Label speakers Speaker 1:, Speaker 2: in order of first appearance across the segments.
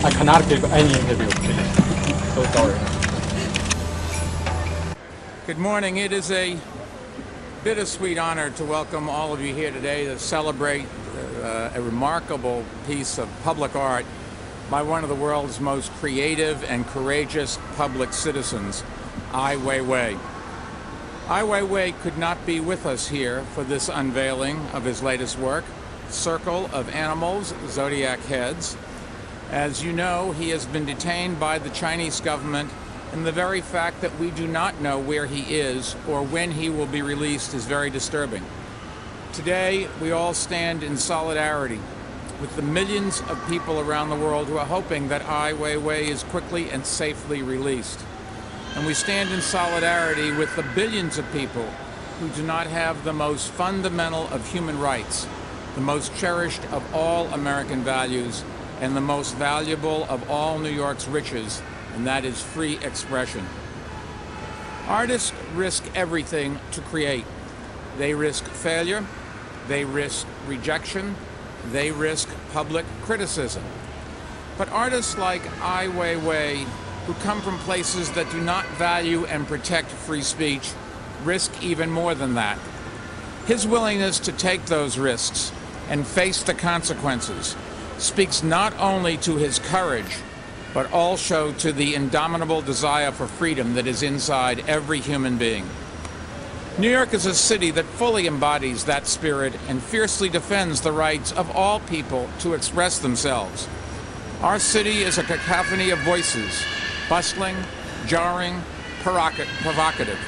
Speaker 1: I cannot give any interview, please. So sorry.
Speaker 2: Good morning. It is a bittersweet honor to welcome all of you here today to celebrate a remarkable piece of public art by one of the world's most creative and courageous public citizens, Ai Weiwei. Ai Weiwei could not be with us here for this unveiling of his latest work, Circle of Animals, Zodiac Heads. As you know, he has been detained by the Chinese government, and the very fact that we do not know where he is or when he will be released is very disturbing. Today, we all stand in solidarity with the millions of people around the world who are hoping that Ai Weiwei is quickly and safely released. And we stand in solidarity with the billions of people who do not have the most fundamental of human rights, the most cherished of all American values, and the most valuable of all New York's riches, and that is free expression. Artists risk everything to create. They risk failure, they risk rejection, they risk public criticism. But artists like Ai Weiwei, who come from places that do not value and protect free speech, risk even more than that. His willingness to take those risks and face the consequences speaks not only to his courage, but also to the indomitable desire for freedom that is inside every human being. New York is a city that fully embodies that spirit and fiercely defends the rights of all people to express themselves. Our city is a cacophony of voices, bustling, jarring, provocative.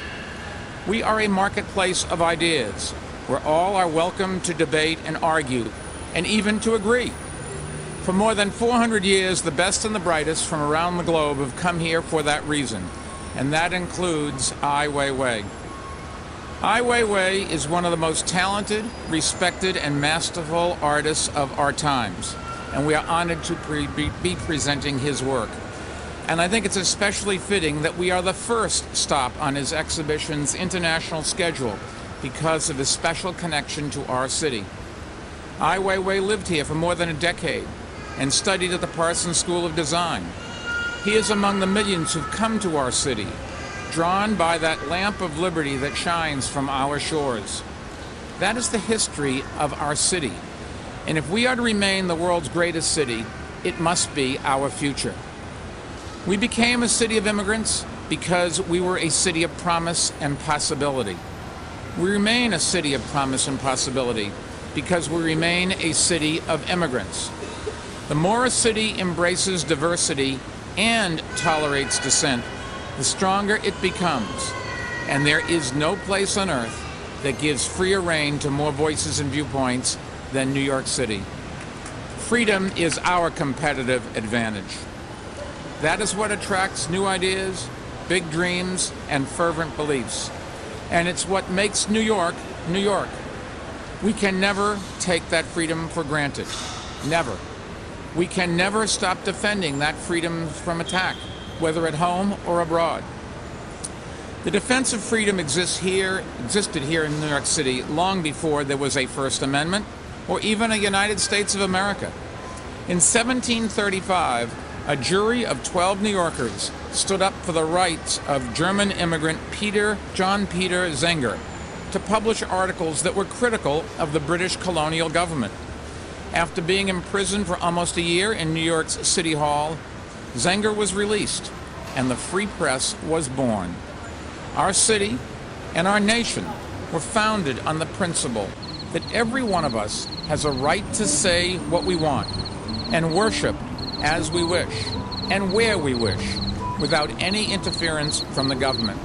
Speaker 2: We are a marketplace of ideas, where all are welcome to debate and argue, and even to agree. For more than 400 years, the best and the brightest from around the globe have come here for that reason, and that includes Ai Weiwei. Ai Weiwei is one of the most talented, respected, and masterful artists of our times, and we are honored to be presenting his work. And I think it's especially fitting that we are the first stop on his exhibition's international schedule because of his special connection to our city. Ai Weiwei lived here for more than a decade and studied at the Parsons School of Design. He is among the millions who've come to our city, drawn by that lamp of liberty that shines from our shores. That is the history of our city. And if we are to remain the world's greatest city, it must be our future. We became a city of immigrants because we were a city of promise and possibility. We remain a city of promise and possibility because we remain a city of immigrants. The more a city embraces diversity and tolerates dissent, the stronger it becomes. And there is no place on earth that gives freer rein to more voices and viewpoints than New York City. Freedom is our competitive advantage. That is what attracts new ideas, big dreams, and fervent beliefs. And it's what makes New York, New York. We can never take that freedom for granted. Never. We can never stop defending that freedom from attack, whether at home or abroad. The defense of freedom existed here in New York City long before there was a First Amendment or even a United States of America. In 1735, a jury of 12 New Yorkers stood up for the rights of German immigrant John Peter Zenger to publish articles that were critical of the British colonial government. After being imprisoned for almost a year in New York's City Hall, Zenger was released, and the free press was born. Our city and our nation were founded on the principle that every one of us has a right to say what we want and worship as we wish and where we wish, without any interference from the government.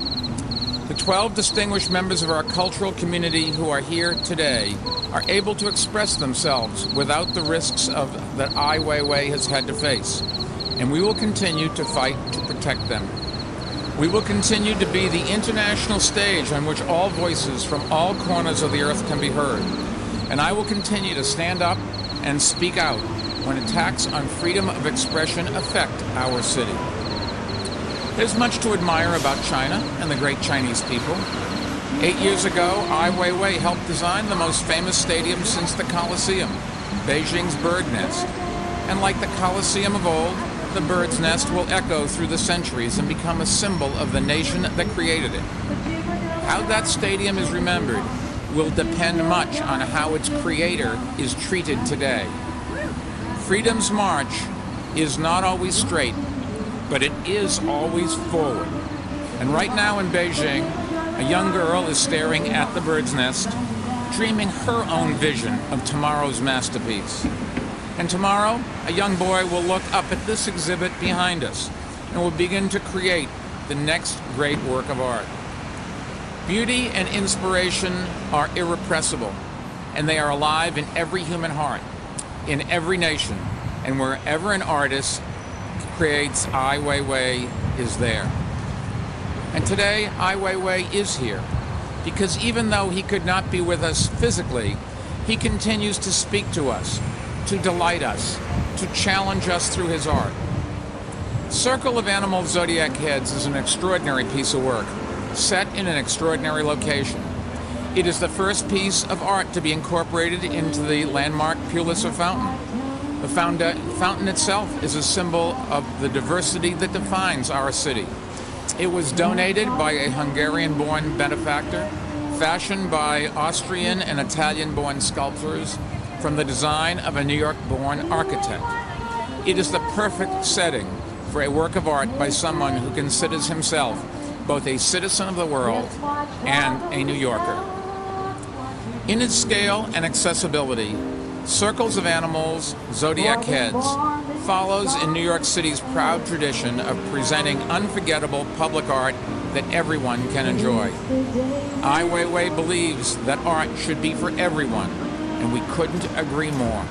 Speaker 2: The 12 distinguished members of our cultural community who are here today are able to express themselves without the risks that Ai Weiwei has had to face, and we will continue to fight to protect them. We will continue to be the international stage on which all voices from all corners of the earth can be heard, and I will continue to stand up and speak out when attacks on freedom of expression affect our city. There's much to admire about China and the great Chinese people. 8 years ago, Ai Weiwei helped design the most famous stadium since the Colosseum, Beijing's Bird Nest. And like the Colosseum of old, the bird's nest will echo through the centuries and become a symbol of the nation that created it. How that stadium is remembered will depend much on how its creator is treated today. Freedom's march is not always straight, but it is always forward. And right now in Beijing, a young girl is staring at the bird's nest, dreaming her own vision of tomorrow's masterpiece. And tomorrow, a young boy will look up at this exhibit behind us and will begin to create the next great work of art. Beauty and inspiration are irrepressible, and they are alive in every human heart, in every nation, and wherever an artist creates, Ai Weiwei is there. And today, Ai Weiwei is here, because even though he could not be with us physically, he continues to speak to us, to delight us, to challenge us through his art. Circle of Animal Zodiac Heads is an extraordinary piece of work, set in an extraordinary location. It is the first piece of art to be incorporated into the landmark Pulitzer Fountain. The fountain itself is a symbol of the diversity that defines our city. It was donated by a Hungarian-born benefactor, fashioned by Austrian and Italian-born sculptors from the design of a New York-born architect. It is the perfect setting for a work of art by someone who considers himself both a citizen of the world and a New Yorker. In its scale and accessibility, Circles of Animals, Zodiac Heads follows in New York City's proud tradition of presenting unforgettable public art that everyone can enjoy. Ai Weiwei believes that art should be for everyone, and we couldn't agree more.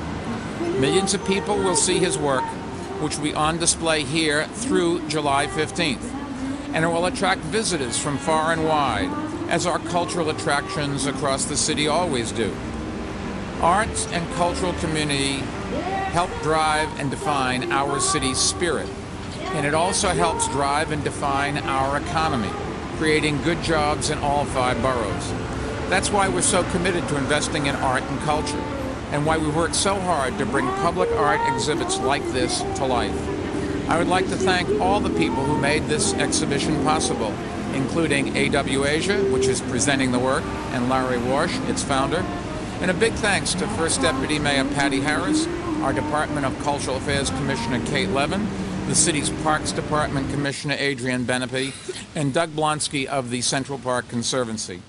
Speaker 2: Millions of people will see his work, which will be on display here through July 15th, and it will attract visitors from far and wide, as our cultural attractions across the city always do. Arts and cultural community help drive and define our city's spirit, and it also helps drive and define our economy, creating good jobs in all 5 boroughs. That's why we're so committed to investing in art and culture, and why we work so hard to bring public art exhibits like this to life. I would like to thank all the people who made this exhibition possible, including A.W. Asia, which is presenting the work, and Larry Warsh, its founder. And a big thanks to First Deputy Mayor Patty Harris, our Department of Cultural Affairs Commissioner Kate Levin, the city's Parks Department Commissioner Adrian Benepe, and Doug Blonsky of the Central Park Conservancy.